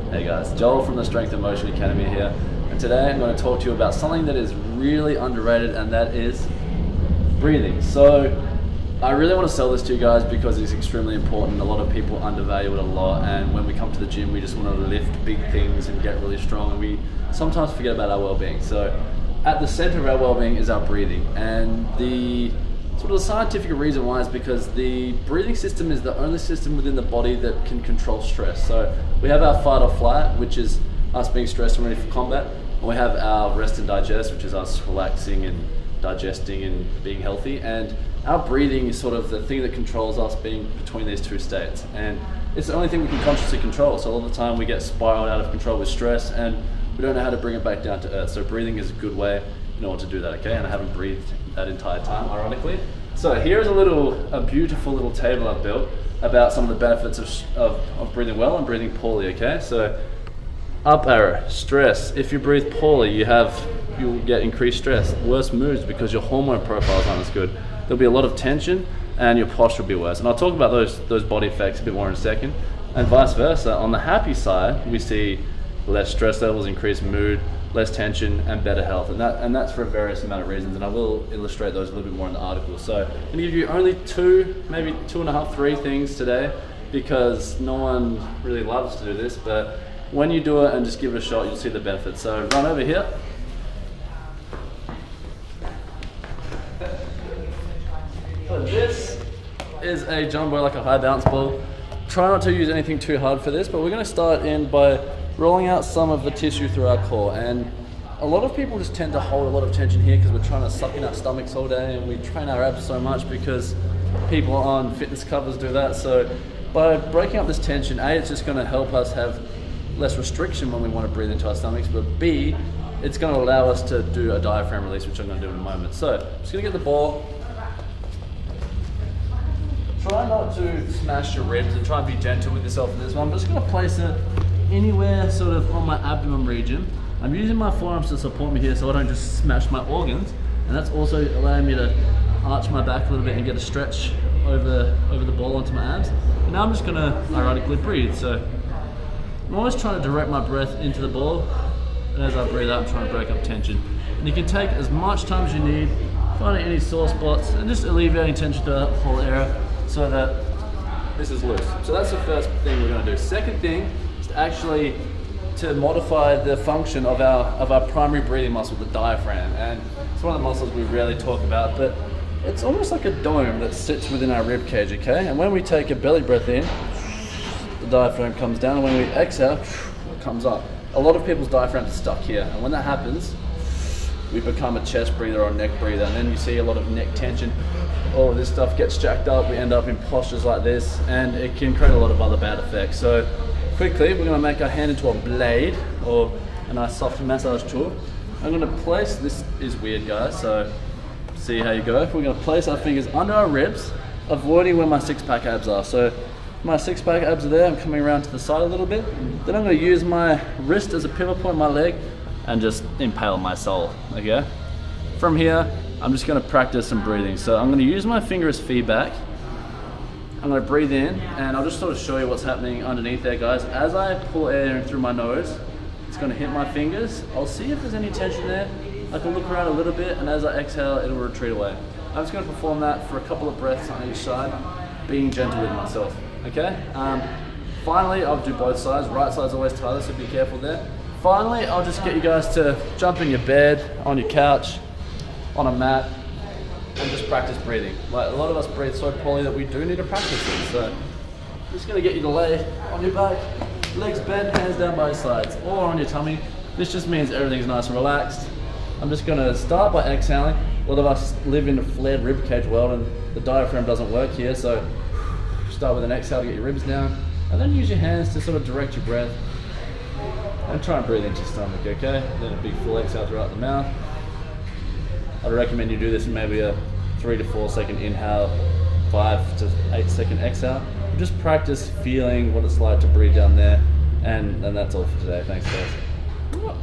Hey guys, Joel from the Strength and Motion Academy here, and today I'm going to talk to you about something that is really underrated, and that is breathing. So I really want to sell this to you guys because it's extremely important. A lot of people undervalue it a lot, and when we come to the gym we just want to lift big things and get really strong, and we sometimes forget about our well-being. So at the center of our well-being is our breathing, and the sort of the scientific reason why is because the breathing system is the only system within the body that can control stress. So we have our fight or flight, which is us being stressed and ready for combat, and we have our rest and digest, which is us relaxing and digesting and being healthy, and our breathing is sort of the thing that controls us being between these two states, and it's the only thing we can consciously control. So a lot of the time we get spiraled out of control with stress and we don't know how to bring it back down to earth. So breathing is a good way in order to do that, okay? And I haven't breathed that entire time, ironically. So here's a beautiful little table I've built about some of the benefits of breathing well and breathing poorly, okay? So up arrow, stress. If you breathe poorly, you'll get increased stress. Worse moods because your hormone profiles aren't as good. There'll be a lot of tension and your posture will be worse. And I'll talk about those body effects a bit more in a second. And vice versa, on the happy side, we see less stress levels, increased mood, less tension, and better health. And that's for a various amount of reasons, and I will illustrate those a little bit more in the article. So I'm gonna give you only maybe 2.5, 3 things today, because no one really loves to do this, but when you do it and just give it a shot, you'll see the benefits. So run over here. So this is a jumbo, like a high bounce ball. Try not to use anything too hard for this, but we're gonna start in by rolling out some of the tissue through our core. And a lot of people just tend to hold a lot of tension here because we're trying to suck in our stomachs all day, and we train our abs so much because people on fitness covers do that. So by breaking up this tension, A, it's just gonna help us have less restriction when we want to breathe into our stomachs, but B, it's gonna allow us to do a diaphragm release, which I'm gonna do in a moment. So I'm just gonna get the ball. Try not to smash your ribs and try and be gentle with yourself in this one. I'm just gonna place it anywhere sort of on my abdomen region. I'm using my forearms to support me here so I don't just smash my organs, and that's also allowing me to arch my back a little bit and get a stretch over the ball onto my abs. And now I'm just gonna ironically breathe. So I'm always trying to direct my breath into the ball, and as I breathe out, I'm trying to break up tension. And you can take as much time as you need, finding any sore spots, and just alleviating tension to that whole area so that this is loose. So that's the first thing we're gonna do. Second thing, actually to modify the function of our primary breathing muscle, the diaphragm. And it's one of the muscles we rarely talk about, but it's almost like a dome that sits within our rib cage, okay? And when we take a belly breath in, the diaphragm comes down, and when we exhale, it comes up. A lot of people's diaphragms are stuck here, and when that happens, we become a chest breather or a neck breather, and then you see a lot of neck tension. All of this stuff gets jacked up, we end up in postures like this, and it can create a lot of other bad effects. So quickly, we're gonna make our hand into a blade or a nice soft massage tool. I'm gonna place, this is weird guys, so see how you go. We're gonna place our fingers under our ribs, avoiding where my six-pack abs are. So my six-pack abs are there, I'm coming around to the side a little bit. Then I'm gonna use my wrist as a pivot point, my leg, and just impale my sole, okay? From here, I'm just gonna practice some breathing. So I'm gonna use my finger as feedback. I'm gonna breathe in, and I'll just sort of show you what's happening underneath there, guys. As I pull air in through my nose, it's gonna hit my fingers. I'll see if there's any tension there. I can look around a little bit, and as I exhale, it'll retreat away. I'm just gonna perform that for a couple of breaths on each side, being gentle with myself, okay? Finally, I'll do both sides. Right side's always tighter, so be careful there. Finally, I'll just get you guys to jump in your bed, on your couch, on a mat, and just practice breathing. Like, a lot of us breathe so poorly that we do need to practice it. So I'm just gonna get you to lay on your back, legs bent, hands down by your sides, or on your tummy. This just means everything's nice and relaxed. I'm just gonna start by exhaling. A lot of us live in a flared rib cage world, and the diaphragm doesn't work here, so start with an exhale to get your ribs down, and then use your hands to sort of direct your breath, and try and breathe into your stomach, okay? Then a big full exhale throughout the mouth. I'd recommend you do this in maybe a 3 to 4 second inhale, 5 to 8 second exhale. Just practice feeling what it's like to breathe down there, and that's all for today. Thanks guys.